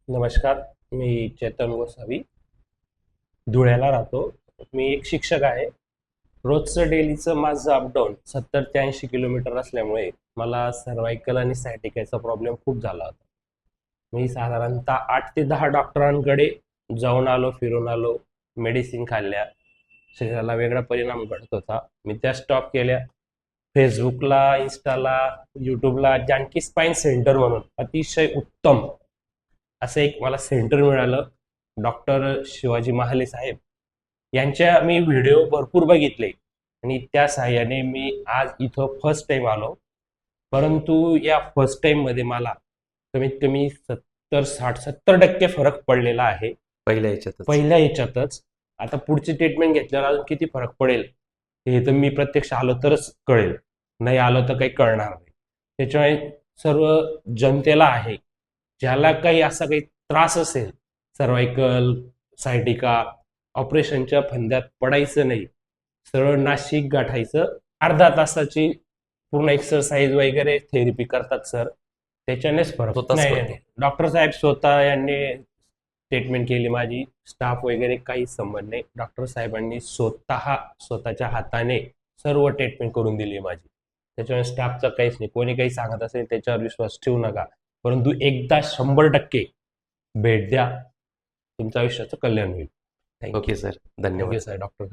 नमस्कार. मी चेतन गोसावी धुळ्याला राहतो. मी एक शिक्षक आहे. रोजचं डेलीचं माझं अपडाऊन 70 ते 80 किलोमीटर असल्यामुळे मला सर्वायकल आणि सायटिकाचा प्रॉब्लेम खूप झाला होता. मी साधारणतः 8 ते 10 डॉक्टरांकडे जाऊन आलो, फिरून आलो, मेडिसिन खाल्ल्या. शरीराला वेगळा परिणाम घडत होता. मी त्या स्टॉप केल्या. फेसबुकला, इन्स्टाला, यूट्यूबला जानकी स्पाईन सेंटर म्हणून अतिशय उत्तम असं एक मला सेंटर मिळालं. डॉक्टर शिवाजी महाले साहेब यांच्या मी व्हिडिओ भरपूर बघितले आणि त्या सहाय्याने मी आज इथं फर्स्ट टाइम आलो. परंतु या फर्स्ट टाइम मध्ये मला कमीत कमी 70-60-70% फरक पडलेला आहे पहिल्या याच्यातच. आता पुढची ट्रीटमेंट घेतल्यावर अजून किती फरक पडेल हे तर मी प्रत्यक्ष आलो तरच कळेल, नाही आलो तर काही कळणार नाही. त्याच्यामुळे सर्व जनतेला आहे, ज्याला काही असा काही त्रास असेल, सर्वायकल, सायटिका, ऑपरेशनच्या फंद्यात पडायचं नाही, सरळ नाशिक गाठायचं. अर्धा तासाची पूर्ण एक्सरसाइज वगैरे थेरपी करतात सर, त्याच्यानेच फरक स्वतःच नाही. करतो. डॉक्टर साहेब स्वतः यांनी ट्रीटमेंट केली माझी. स्टाफ वगैरे काही संबंध नाही. डॉक्टर साहेबांनी स्वतःच्या हाताने सर्व ट्रीटमेंट करून दिली माझी. त्याच्यामुळे स्टाफचं काहीच नाही. कोणी काही सांगत असेल त्याच्यावर विश्वास ठेवू नका, परंतु एकदा 100% भेट द्या, तुमच्या आयुष्याचं कल्याण होईल. थँक्यू. ओके सर, धन्यवाद. Thank you sir. डॉक्टर